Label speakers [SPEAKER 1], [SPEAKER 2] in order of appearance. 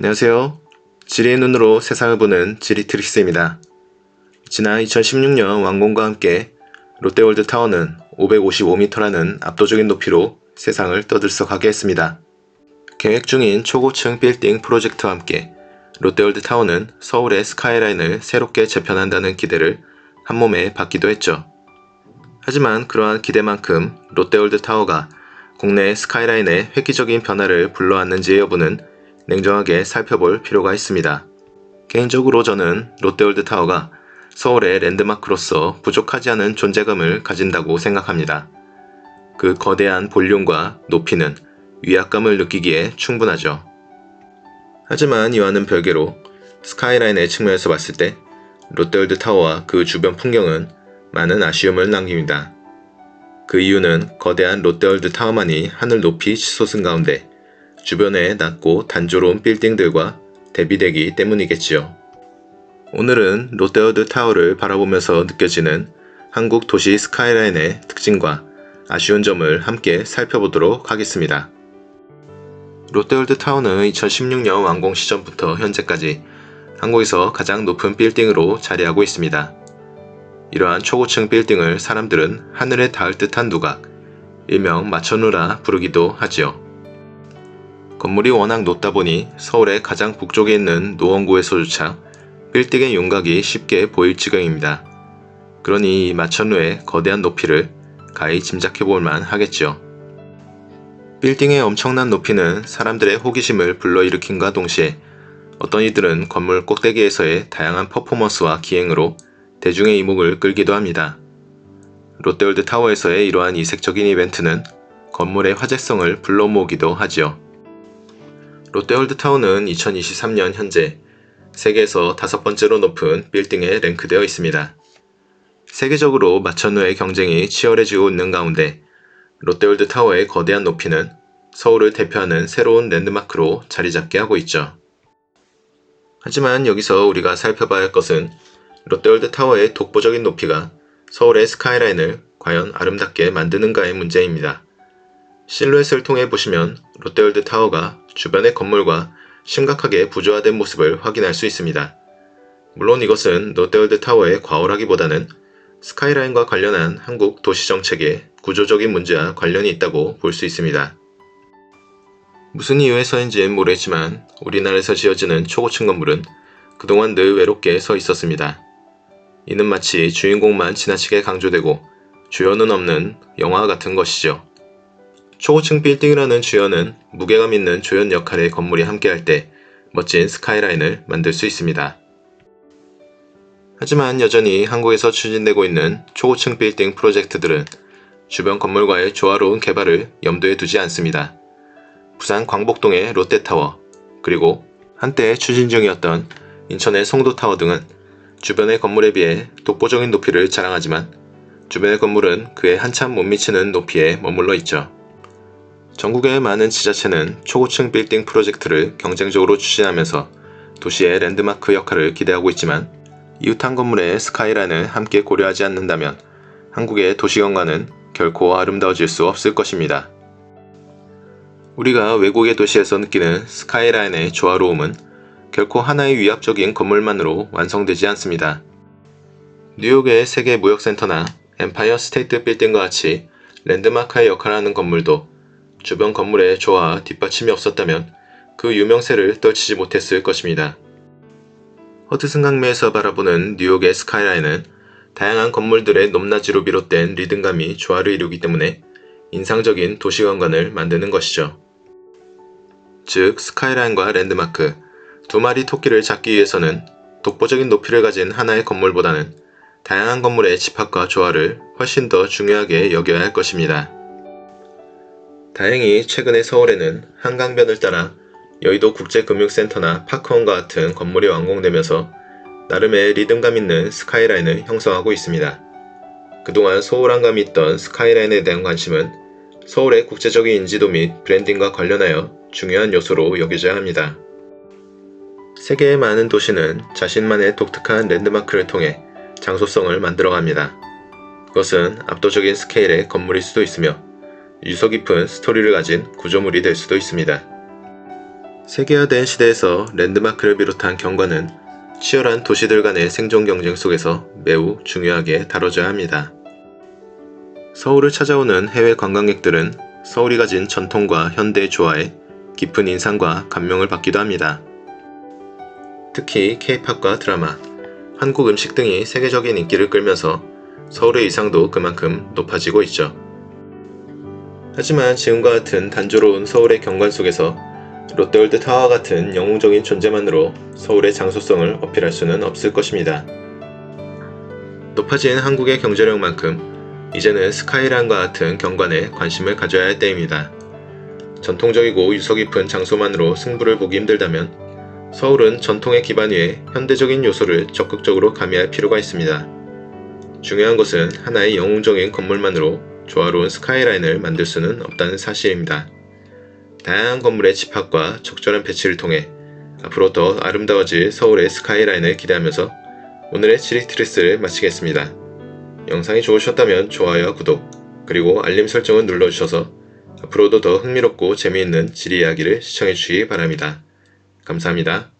[SPEAKER 1] 안녕하세요. 지리의 눈으로 세상을 보는 지리트릭스입니다. 지난 2016년 완공과 함께 롯데월드타워는 555m라는 압도적인 높이로 세상을 떠들썩하게 했습니다. 계획 중인 초고층 빌딩 프로젝트와 함께 롯데월드타워는 서울의 스카이라인을 새롭게 재편한다는 기대를 한몸에 받기도 했죠. 하지만 그러한 기대만큼 롯데월드타워가 국내 스카이라인에 획기적인 변화를 불러왔는지의 여부는 냉정하게 살펴볼 필요가 있습니다. 개인적으로 저는 롯데월드타워가 서울의 랜드마크로서 부족하지 않은 존재감을 가진다고 생각합니다. 그 거대한 볼륨과 높이는 위압감을 느끼기에 충분하죠. 하지만 이와는 별개로 스카이라인의 측면에서 봤을 때 롯데월드타워와 그 주변 풍경은 많은 아쉬움을 남깁니다. 그 이유는 거대한 롯데월드타워만이 하늘 높이 치솟은 가운데 주변에 낮고 단조로운 빌딩들과 대비되기 때문이겠지요. 오늘은 롯데월드타워를 바라보면서 느껴지는 한국 도시 스카이라인의 특징과 아쉬운 점을 함께 살펴보도록 하겠습니다. 롯데월드타워는 2016년 완공 시점부터 현재까지 한국에서 가장 높은 빌딩으로 자리하고 있습니다. 이러한 초고층 빌딩을 사람들은 하늘에 닿을 듯한 누각, 일명 마천루라 부르기도 하지요. 건물이 워낙 높다 보니 서울의 가장 북쪽에 있는 노원구에서조차 빌딩의 윤곽이 쉽게 보일 지경입니다. 그러니 이 마천루의 거대한 높이를 가히 짐작해 볼만 하겠지요. 빌딩의 엄청난 높이는 사람들의 호기심을 불러일으킨과 동시에 어떤 이들은 건물 꼭대기에서의 다양한 퍼포먼스와 기행으로 대중의 이목을 끌기도 합니다. 롯데월드타워에서의 이러한 이색적인 이벤트는 건물의 화제성을 불러 모으기도 하지요. 롯데월드타워는 2023년 현재 세계에서 5번째로 높은 빌딩에 랭크되어 있습니다. 세계적으로 마천루의 경쟁이 치열해지고 있는 가운데 롯데월드타워의 거대한 높이는 서울을 대표하는 새로운 랜드마크로 자리잡게 하고 있죠. 하지만 여기서 우리가 살펴봐야 할 것은 롯데월드타워의 독보적인 높이가 서울의 스카이라인을 과연 아름답게 만드는가의 문제입니다. 실루엣을 통해 보시면 롯데월드타워가 주변의 건물과 심각하게 부조화된 모습을 확인할 수 있습니다. 물론 이것은 롯데월드타워의 과오라기보다는 스카이라인과 관련한 한국 도시정책의 구조적인 문제와 관련이 있다고 볼 수 있습니다. 무슨 이유에서인지는 모르겠지만 우리나라에서 지어지는 초고층 건물은 그동안 늘 외롭게 서 있었습니다. 이는 마치 주인공만 지나치게 강조되고 주연은 없는 영화 같은 것이죠. 초고층 빌딩이라는 주연은 무게감 있는 조연 역할의 건물이 함께할 때 멋진 스카이라인을 만들 수 있습니다. 하지만 여전히 한국에서 추진되고 있는 초고층 빌딩 프로젝트들은 주변 건물과의 조화로운 개발을 염두에 두지 않습니다. 부산 광복동의 롯데타워, 그리고 한때 추진 중이었던 인천의 송도타워 등은 주변의 건물에 비해 독보적인 높이를 자랑하지만 주변의 건물은 그에 한참 못 미치는 높이에 머물러 있죠. 전국의 많은 지자체는 초고층 빌딩 프로젝트를 경쟁적으로 추진하면서 도시의 랜드마크 역할을 기대하고 있지만 이웃한 건물의 스카이라인을 함께 고려하지 않는다면 한국의 도시경관은 결코 아름다워질 수 없을 것입니다. 우리가 외국의 도시에서 느끼는 스카이라인의 조화로움은 결코 하나의 위압적인 건물만으로 완성되지 않습니다. 뉴욕의 세계무역센터나 엠파이어 스테이트 빌딩과 같이 랜드마크의 역할을 하는 건물도 주변 건물의 조화와 뒷받침이 없었다면 그 유명세를 떨치지 못했을 것입니다. 허드슨 강매에서 바라보는 뉴욕의 스카이라인은 다양한 건물들의 높낮이로 비롯된 리듬감이 조화를 이루기 때문에 인상적인 도시관광을 만드는 것이죠. 즉, 스카이라인과 랜드마크, 두 마리 토끼를 잡기 위해서는 독보적인 높이를 가진 하나의 건물보다는 다양한 건물의 집합과 조화를 훨씬 더 중요하게 여겨야 할 것입니다. 다행히 최근에 서울에는 한강변을 따라 여의도 국제금융센터나 파크원과 같은 건물이 완공되면서 나름의 리듬감 있는 스카이라인을 형성하고 있습니다. 그동안 소홀한감이 있던 스카이라인에 대한 관심은 서울의 국제적인 인지도 및 브랜딩과 관련하여 중요한 요소로 여겨져야 합니다. 세계의 많은 도시는 자신만의 독특한 랜드마크를 통해 장소성을 만들어갑니다. 그것은 압도적인 스케일의 건물일 수도 있으며 유서 깊은 스토리를 가진 구조물이 될 수도 있습니다. 세계화된 시대에서 랜드마크를 비롯한 경관은 치열한 도시들 간의 생존 경쟁 속에서 매우 중요하게 다뤄져야 합니다. 서울을 찾아오는 해외 관광객들은 서울이 가진 전통과 현대의 조화에 깊은 인상과 감명을 받기도 합니다. 특히 K-팝과 드라마, 한국 음식 등이 세계적인 인기를 끌면서 서울의 위상도 그만큼 높아지고 있죠. 하지만 지금과 같은 단조로운 서울의 경관 속에서 롯데월드 타워와 같은 영웅적인 존재만으로 서울의 장소성을 어필할 수는 없을 것입니다. 높아진 한국의 경제력만큼 이제는 스카이라인과 같은 경관에 관심을 가져야 할 때입니다. 전통적이고 유서 깊은 장소만으로 승부를 보기 힘들다면 서울은 전통의 기반 위에 현대적인 요소를 적극적으로 가미할 필요가 있습니다. 중요한 것은 하나의 영웅적인 건물만으로 조화로운 스카이라인을 만들 수는 없다는 사실입니다. 다양한 건물의 집합과 적절한 배치를 통해 앞으로 더 아름다워질 서울의 스카이라인을 기대하면서 오늘의 지리트리스를 마치겠습니다. 영상이 좋으셨다면 좋아요와 구독, 그리고 알림 설정을 눌러주셔서 앞으로도 더 흥미롭고 재미있는 지리 이야기를 시청해주시기 바랍니다. 감사합니다.